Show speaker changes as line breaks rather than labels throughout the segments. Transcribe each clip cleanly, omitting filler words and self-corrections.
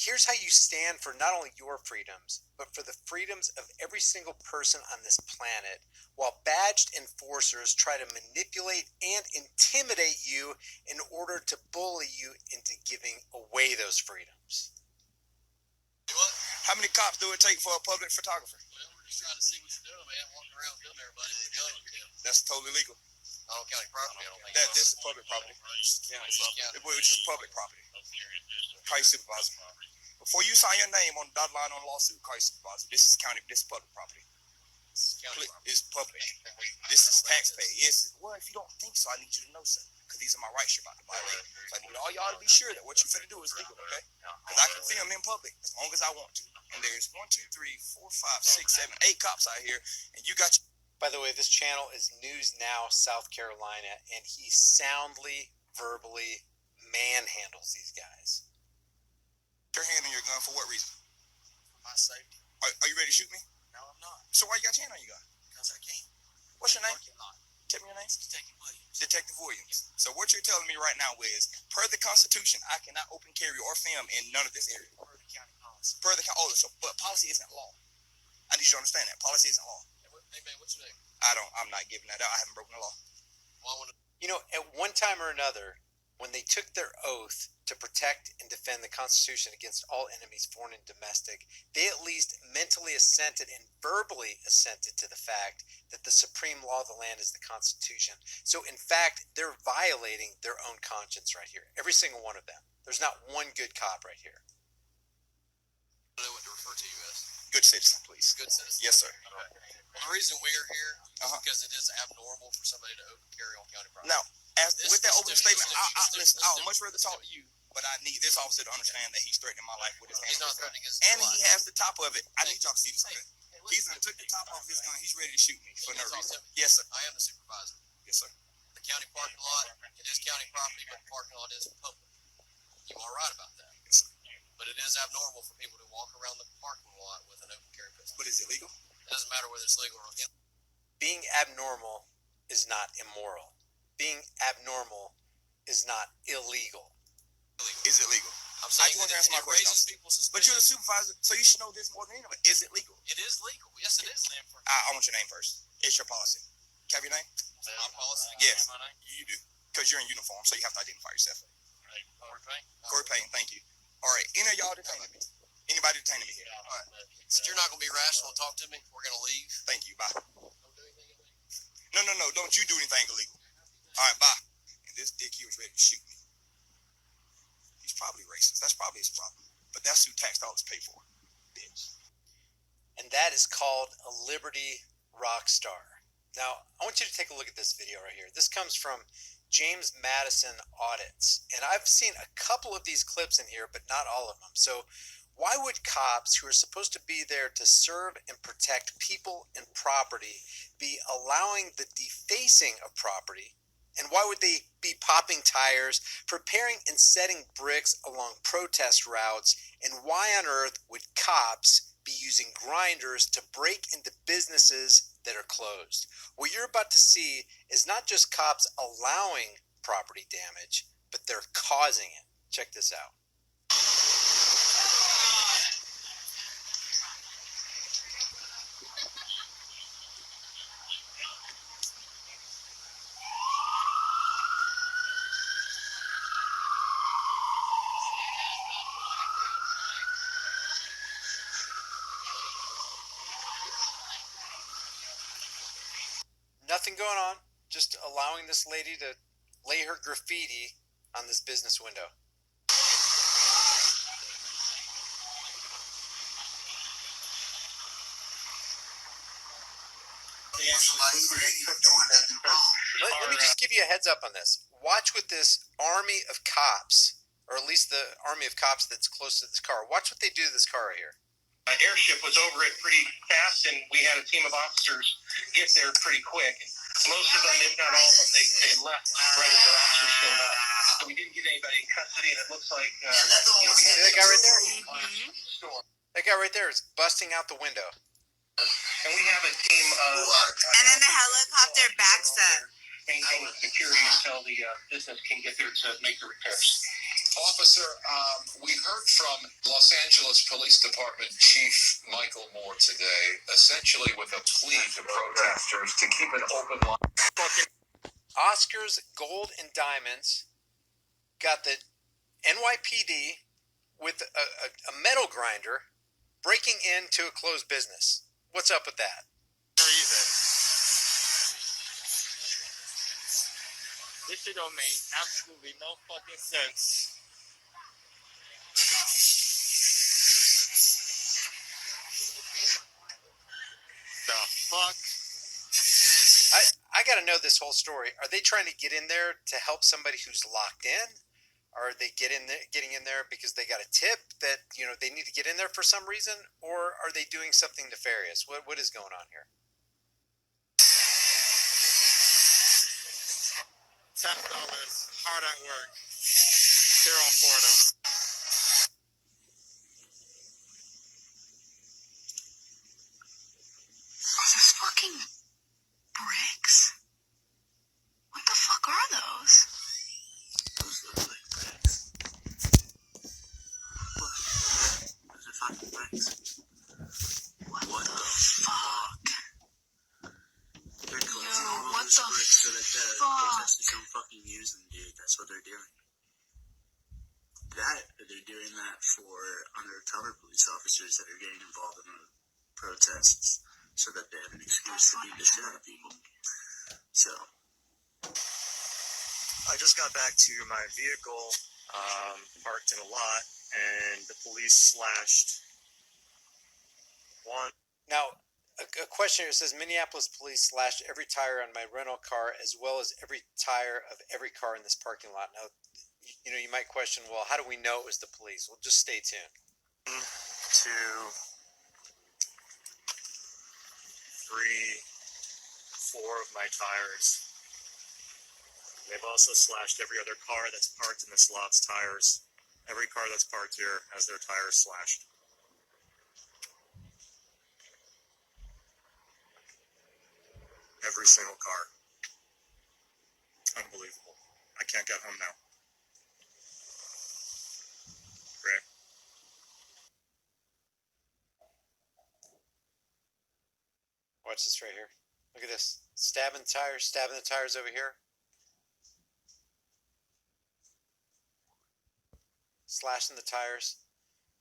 Here's how you stand for not only your freedoms, but for the freedoms of every single person on this planet, while badged enforcers try to manipulate and intimidate you in order to bully you into giving away those freedoms.
How many cops do it take for a public photographer?
Well, we're just trying to see what you're doing, man. Walking around killing everybody with a gun on you.
That's totally legal.
Oh, county property, I don't think.
This is public property. Which is public property. County supervisor. Before you sign your name on the dotted line on a lawsuit, county supervisor, this is public property. It's public. This is taxpayer. Well, if you don't think so, I need you to know so. Because these are my rights you're about to violate. So I need all y'all to be sure that what you're finna do is legal, okay? Because I can film in public as long as I want to. And there's 1, 2, 3, 4, 5, 6, 7, 8 cops out here, and you got.
By the way, this channel is News Now, South Carolina, and he soundly, verbally manhandles these guys.
Your hand on your gun for what reason?
For my safety.
Are you ready to shoot me?
No, I'm not.
So why you got your hand on your gun?
Because I can't.
What's your name? Tell me your name.
Detective Williams.
Detective Williams. So what you're telling me right now is, per the Constitution, I cannot open carry or film in none of this area.
Per the county policy.
But policy isn't law. I need you to understand that. Policy isn't law.
Hey man, what's your name?
I'm not giving that out. I haven't broken the law.
Well,
You know, at one time or another, when they took their oath to protect and defend the Constitution against all enemies, foreign and domestic, they at least mentally assented and verbally assented to the fact that the supreme law of the land is the Constitution. So, in fact, they're violating their own conscience right here. Every single one of them. There's not one good cop right here.
I know what to refer to you as.
Good citizen, please.
Good citizen.
Yes, sir.
Okay. The reason we're here is because it is abnormal for somebody to open carry on county property.
Now, with that opening statement, I would much rather talk to you, but I need this officer to understand that he's threatening my life with his hands.
He's not threatening his
life. And
life.
he has the top of it. I need y'all to see this. He's took the top off his gun. He's ready to shoot me for no reason. Yes, sir.
I am the supervisor.
Yes, sir.
The county parking lot, it is county property, but the parking lot is public. You are right about that.
Yes, sir.
But it is abnormal for people to walk around the parking lot with an open carry pistol.
But is it legal?
It doesn't matter whether it's legal or illegal.
Being abnormal is not immoral. Being abnormal is not illegal.
Is it legal?
I'm saying
I just want to answer my question.
Raises people's suspicion.
But you're the supervisor, so you should know this more than anybody. Is it legal?
It is legal. Yes, it is.
I want your name first. It's your policy. Can I have your name?
My policy?
Yes.
My name?
You do. Because you're in uniform, so you have to identify yourself.
Hey, Corey Payne.
Corey Payne, thank you. All right. Any of y'all detaining me? Anybody detaining me here? All right.
Since you're not going to be rational and talk to me, we're going to leave.
Thank you. Bye.
Don't do anything illegal.
No. Don't you do anything illegal. All right, bye. And this dick here was ready to shoot me. He's probably racist. That's probably his problem. But that's who tax dollars pay for. Bitch.
And that is called a Liberty rock star. Now, I want you to take a look at this video right here. This comes from James Madison Audits. And I've seen a couple of these clips in here, but not all of them. So why would cops who are supposed to be there to serve and protect people and property be allowing the defacing of property? And why would they be popping tires, preparing and setting bricks along protest routes? And why on earth would cops be using grinders to break into businesses that are closed? What you're about to see is not just cops allowing property damage, but they're causing it. Check this out. Nothing going on, just allowing this lady to lay her graffiti on this business window. Let me just give you a heads up on this. Watch what this army of cops, or at least the army of cops that's close to this car, watch what they do to this car right here.
Airship was over it pretty fast, and we had a team of officers get there pretty quick. Most of them, if not all of them, they left right as their officers showed up. So we didn't get anybody in custody, and it looks like we had
see that guy right there?
store.
That guy right there is busting out the window.
And we have a team of...
And then the helicopter backs up.
Maintaining security until the business can get there to make the repairs.
Officer, we heard from Los Angeles Police Department Chief Michael Moore today, essentially with a plea to protesters to keep an open line.
Oscars Gold and Diamonds got the NYPD with a metal grinder breaking into a closed business. What's up with that?
This shit don't make absolutely no fucking sense. The fuck?
I got to know this whole story. Are they trying to get in there to help somebody who's locked in? Are they getting in there because they got a tip that they need to get in there for some reason, or are they doing something nefarious? What is going on here?
$10 hard at work. They're on Florida.
Are those fucking bricks? What the fuck are those?
Those look like bricks. Look, those are fucking bricks.
What the fuck?
They're collecting all
what
those
the
bricks so that the protesters don't fucking use them, dude. That's what they're doing. They're doing that for undercover police officers that are getting involved in the protests so that they have an excuse to beat the shit out of people. So,
I just got back to my vehicle, parked in a lot, and the police slashed one.
Now, a question here says Minneapolis police slashed every tire on my rental car as well as every tire of every car in this parking lot. Now, you might question, well, how do we know it was the police? Well, just stay tuned.
2, 3, 4 of my tires. They've also slashed every other car that's parked in this lot's tires. Every car that's parked here has their tires slashed. Every single car. Unbelievable. I can't get home now. Great.
Watch this right here. Look at this. Stabbing the tires over here. Slashing the tires.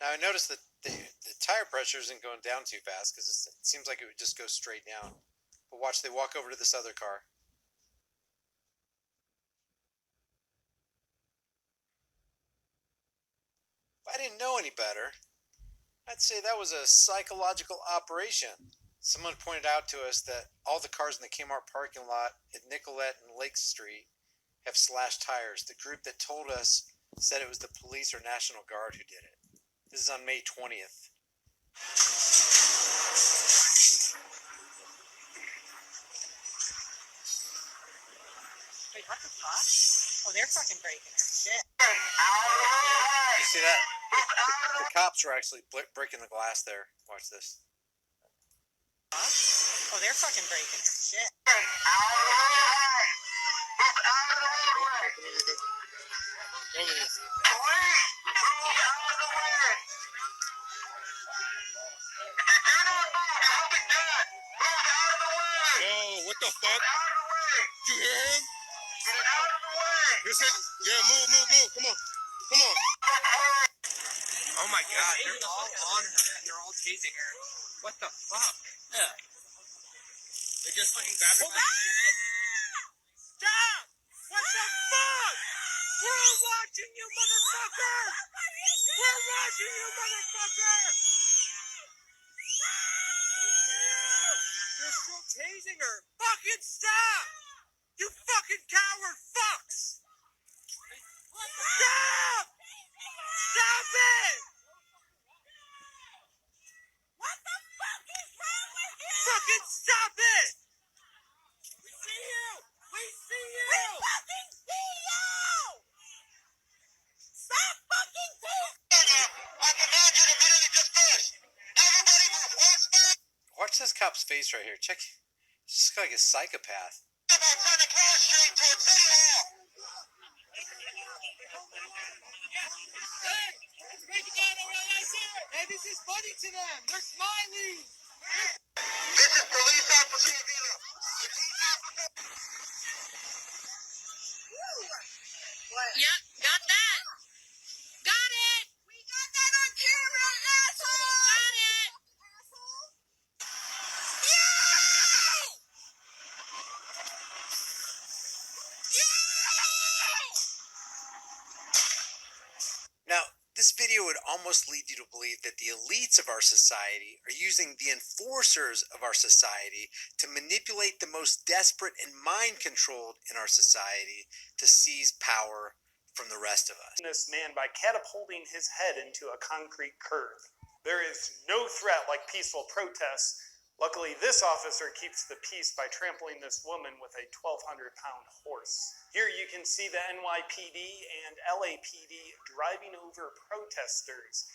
Now I noticed that the tire pressure isn't going down too fast because it seems like it would just go straight down. But watch, they walk over to this other car. If I didn't know any better, I'd say that was a psychological operation. Someone pointed out to us that all the cars in the Kmart parking lot at Nicollet and Lake Street have slashed tires. The group that told us said it was the police or National Guard who did it. This is on May 20th.
Wait, what the fuck? Oh, they're fucking breaking her shit.
You see that? The cops were actually breaking the glass there. Watch this.
Huh? Oh, they're fucking breaking her shit.
Yo, what the fuck? Did you hear him? Listen, yeah, move. Come on.
Oh my god, they're all on her. They're all tasing her. What the fuck?
Yeah. They just fucking grabbed her.
Stop! What the fuck? We're watching you, motherfucker! We're watching you, motherfucker! They're still tasing her. Fucking stop! You fucking coward fucks! Stop! Stop it! What the fuck is wrong with you? Fucking stop it! We see you! We see you! We fucking see you! Stop fucking tasing! I command you to immediately disperse! Everybody move westward!
Watch this cop's face right here. Check. He's just like a psychopath.
About Santa Claus Street towards City Hall! money to them. They're smiling.
This is police officer Avila.
Yep, got that. Got it. We got that on camera, asshole. Got it.
Now, this video would almost lead you to believe that the elites of our society are using the enforcers of our society to manipulate the most desperate and mind-controlled in our society to seize power from the rest of us.
This man by catapulting his head into a concrete curb. There is no threat like peaceful protests. Luckily, this officer keeps the peace by trampling this woman with a 1,200-pound horse. Here you can see the NYPD and LAPD driving over protesters.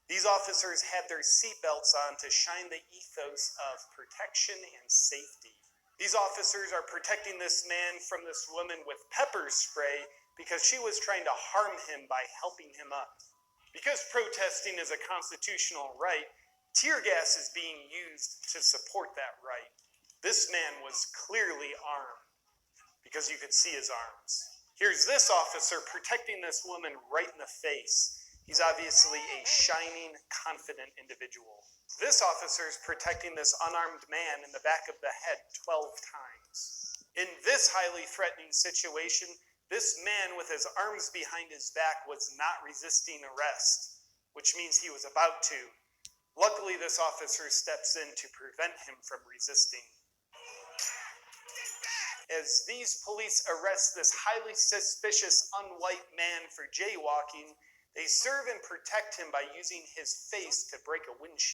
These officers had their seatbelts on to shine the ethos of protection and safety. These officers are protecting this man from this woman with pepper spray because she was trying to harm him by helping him up. Because protesting is a constitutional right, tear gas is being used to support that right. This man was clearly armed because you could see his arms. Here's this officer protecting this woman right in the face. He's obviously a shining, confident individual. This officer is protecting this unarmed man in the back of the head 12 times. In this highly threatening situation, this man with his arms behind his back was not resisting arrest, which means he was about to. Luckily, this officer steps in to prevent him from resisting. As these police arrest this highly suspicious unwhite man for jaywalking, they serve and protect him by using his face to break a windshield.